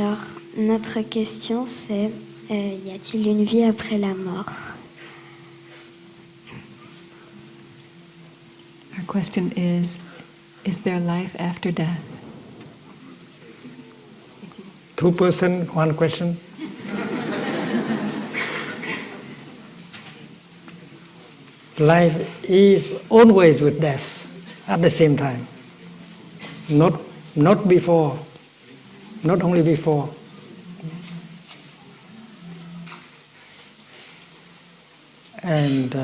Alors, notre question c'est, y a-t-il une vie après la mort? Our question is there life after death? Two person, one question. Life is always with death at the same time. Not before, not only before. And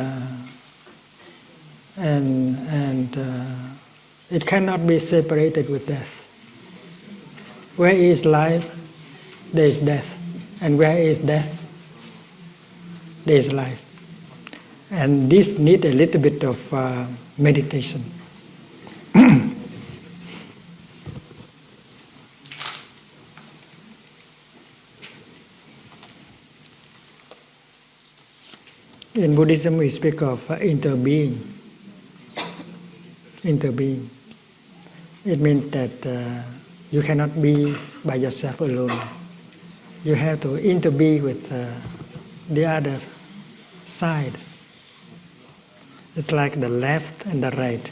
it cannot be separated with death. Where is life, there is death. And where is death, there is life. And this needs a little bit of meditation. In Buddhism, we speak of interbeing. Interbeing. It means that you cannot be by yourself alone. You have to interbe with the other side. It's like the left and the right.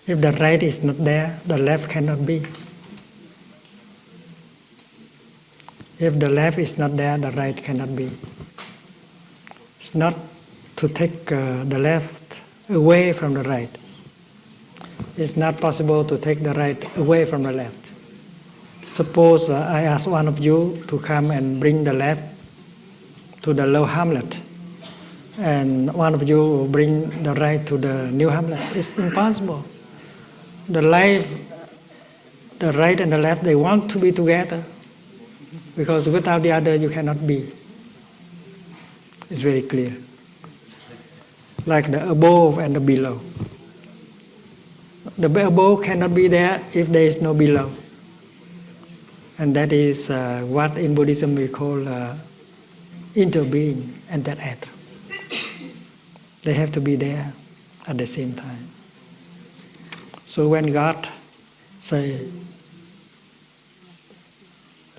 If the right is not there, the left cannot be. If the left is not there, the right cannot be. It's not to take the left away from the right. It's not possible to take the right away from the left. Suppose I ask one of you to come and bring the left to the low hamlet, and one of you bring the right to the new hamlet. It's impossible. The right and the left, they want to be together, because without the other you cannot be. It's very clear. Like the above and the below. The above cannot be there if there is no below. And that is what in Buddhism we call interbeing and that at. They have to be there at the same time. So when God say,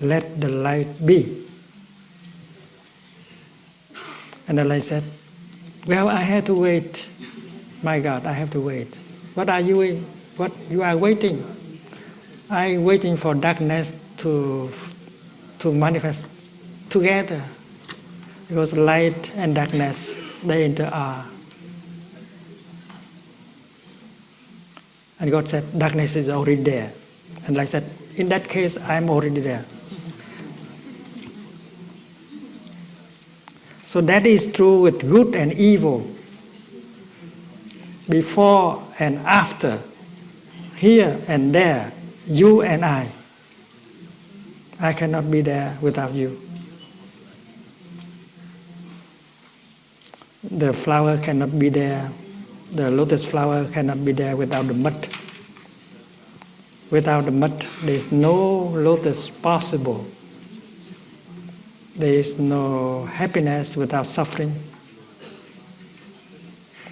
let the light be, and the light said, well, I have to wait. My God, I have to wait. What are you waiting? What you are waiting? I'm waiting for darkness to manifest together, because light and darkness, they interact. And God said, darkness is already there. And I said, in that case, I'm already there. So that is true with good and evil. Before and after, here and there, you and I. I cannot be there without you. The flower cannot be there. The lotus flower cannot be there without the mud. Without the mud, there is no lotus possible. There is no happiness without suffering.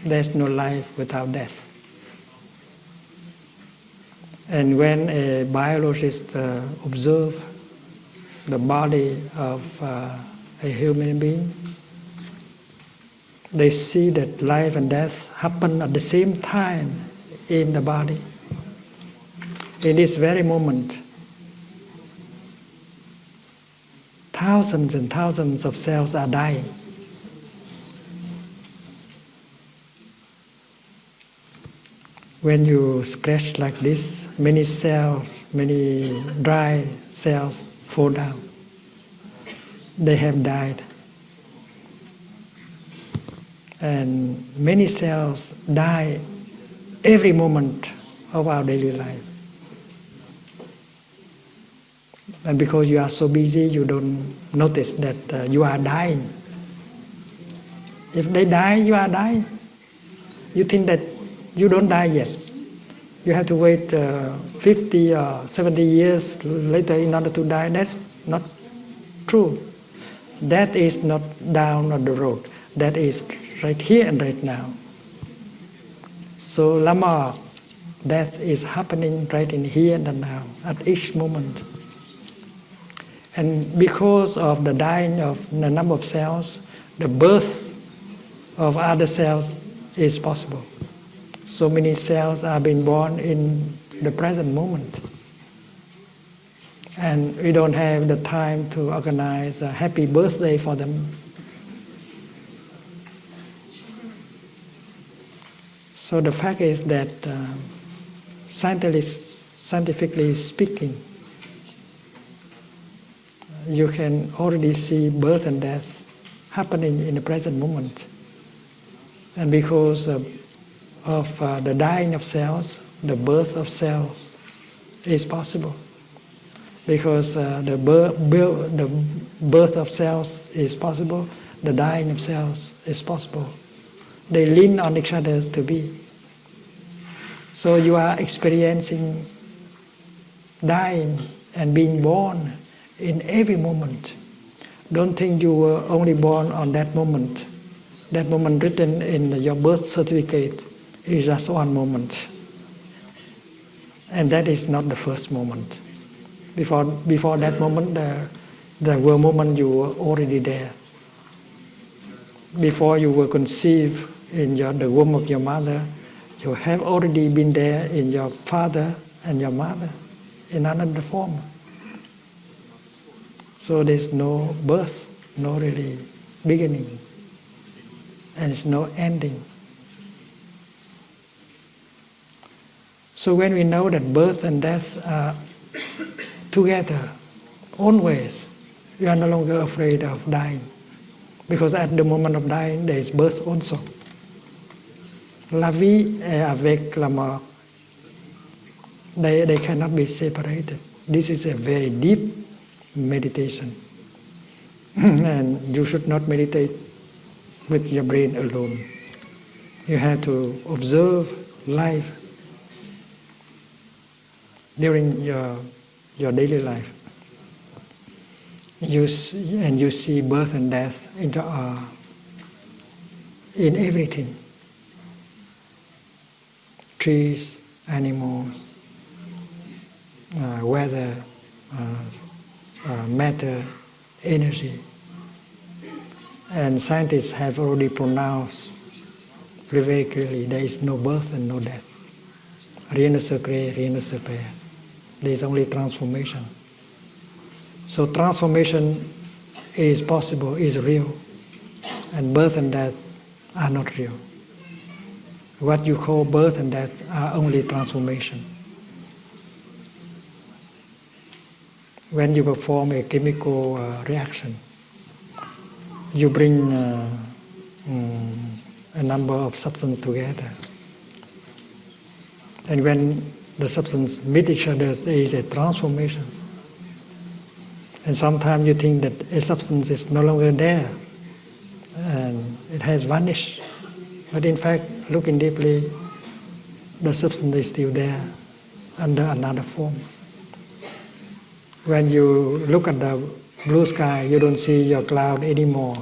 There is no life without death. And when a biologist observes the body of a human being, they see that life and death happen at the same time in the body. In this very moment, thousands and thousands of cells are dying. When you scratch like this, many cells, many dry cells fall down. They have died. And many cells die every moment of our daily life. And because you are so busy, you don't notice that you are dying. If they die, you are dying. You think that you don't die yet. You have to wait 50 or 70 years later in order to die. That's not true. That is not down on the road. That is right here and right now. So la mort, death is happening right in here and now, at each moment. And because of the dying of the number of cells, the birth of other cells is possible. So many cells are being born in the present moment. And we don't have the time to organize a happy birthday for them. So the fact is that scientifically speaking, you can already see birth and death happening in the present moment. And because of the dying of cells, the birth of cells is possible. Because the birth of cells is possible, the dying of cells is possible. They lean on each other to be. So you are experiencing dying and being born in every moment. Don't think you were only born on that moment. That moment written in your birth certificate is just one moment. And that is not the first moment. Before that moment, there were moments you were already there. Before you were conceived in the womb of your mother, you have already been there in your father and your mother in another form. So there's no birth, no really beginning, and it's no ending. So when we know that birth and death are together, always, we are no longer afraid of dying. Because at the moment of dying, there is birth also. La vie est avec la mort. They cannot be separated. This is a very deep meditation. And you should not meditate with your brain alone. You have to observe life during your daily life. You see birth and death in everything. Trees, animals, weather, matter, energy. And scientists have already pronounced very clearly there is no birth and no death. Rien ne se crée, rien ne se perd. There is only transformation. So transformation is possible, is real. And birth and death are not real. What you call birth and death are only transformation. When you perform a chemical reaction, you bring a number of substances together. And when the substances meet each other, there is a transformation. And sometimes you think that a substance is no longer there and it has vanished. But in fact, looking deeply, the substance is still there under another form. When you look at the blue sky, you don't see your cloud anymore.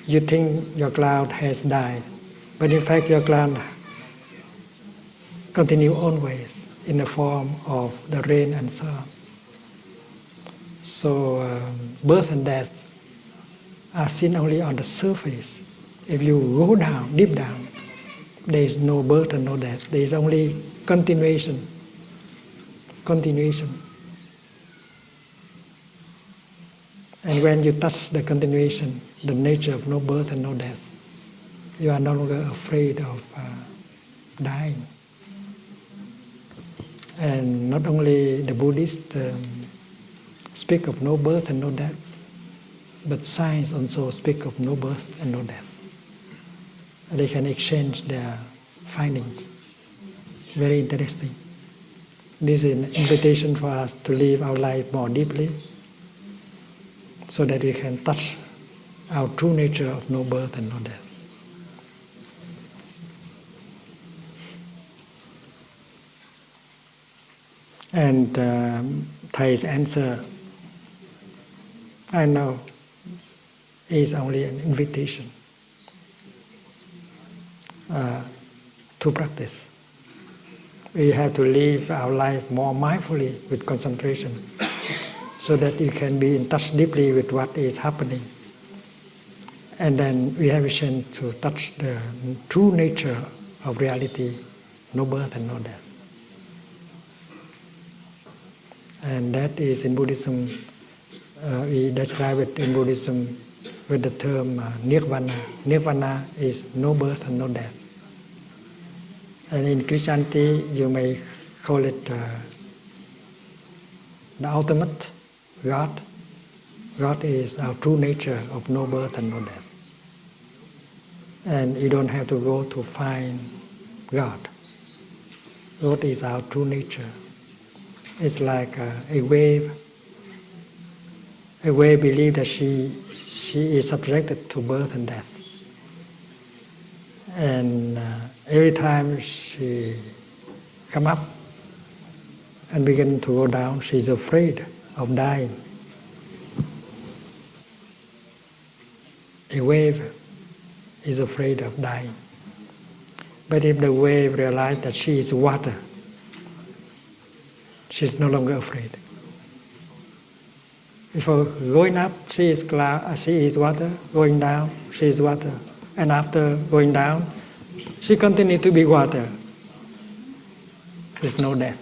You think your cloud has died. But in fact, your cloud continues always in the form of the rain and so on. So birth and death are seen only on the surface. If you go down, deep down, there is no birth and no death. There is only continuation. Continuation. And when you touch the continuation, the nature of no birth and no death, you are no longer afraid of dying. And not only the Buddhists speak of no birth and no death, but science also speak of no birth and no death. They can exchange their findings. It's very interesting. This is an invitation for us to live our life more deeply so that we can touch our true nature of no birth and no death. And Thay's answer, I know, is only an invitation to practice. We have to live our life more mindfully with concentration so that you can be in touch deeply with what is happening. And then we have a chance to touch the true nature of reality, no birth and no death. And that is in Buddhism, we describe it in Buddhism with the term Nirvana. Nirvana is no birth and no death. And in Christianity, you may call it the ultimate God. God is our true nature of no birth and no death. And you don't have to go to find God. God is our true nature. It's like a wave. A wave believes that she is subjected to birth and death. And every time she come up and begin to go down, she's afraid of dying. A wave is afraid of dying. But if the wave realizes that she is water, she's no longer afraid. Before going up, she is water. Going down, she is water. And after going down, she continues to be water. There's no death.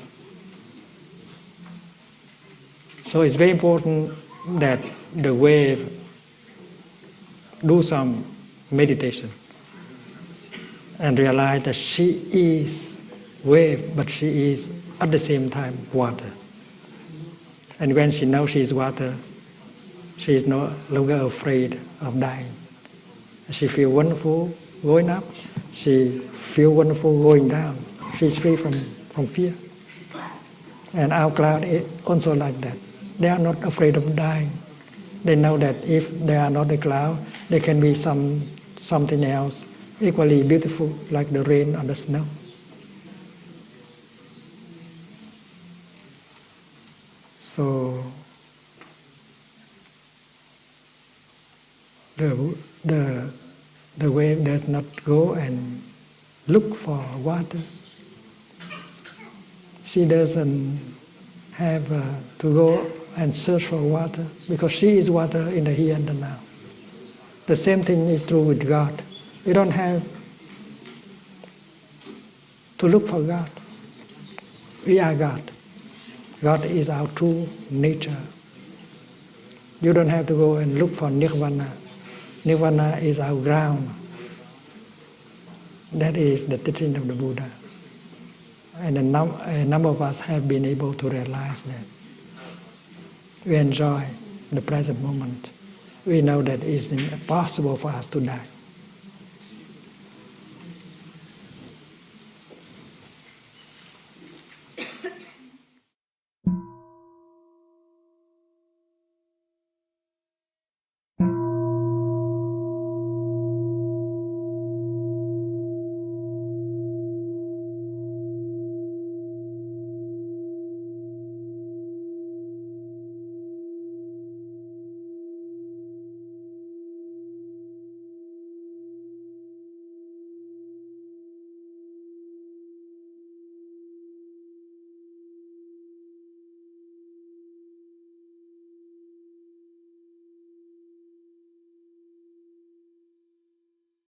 So it's very important that the wave do some meditation and realize that she is wave, but she is at the same time water. And when she knows she is water, she is no longer afraid of dying. She feels wonderful going up, she feels wonderful going down. She is free from fear. And our cloud is also like that. They are not afraid of dying. They know that if they are not a cloud, there can be something else equally beautiful, like the rain or the snow. So the wave does not go and look for water. She doesn't have to go and search for water, because she is water in the here and the now. The same thing is true with God. You don't have to look for God. We are God. God is our true nature. You don't have to go and look for Nirvana. Nirvana is our ground. That is the teaching of the Buddha. And a number of us have been able to realize that. We enjoy the present moment. We know that it's impossible for us to die.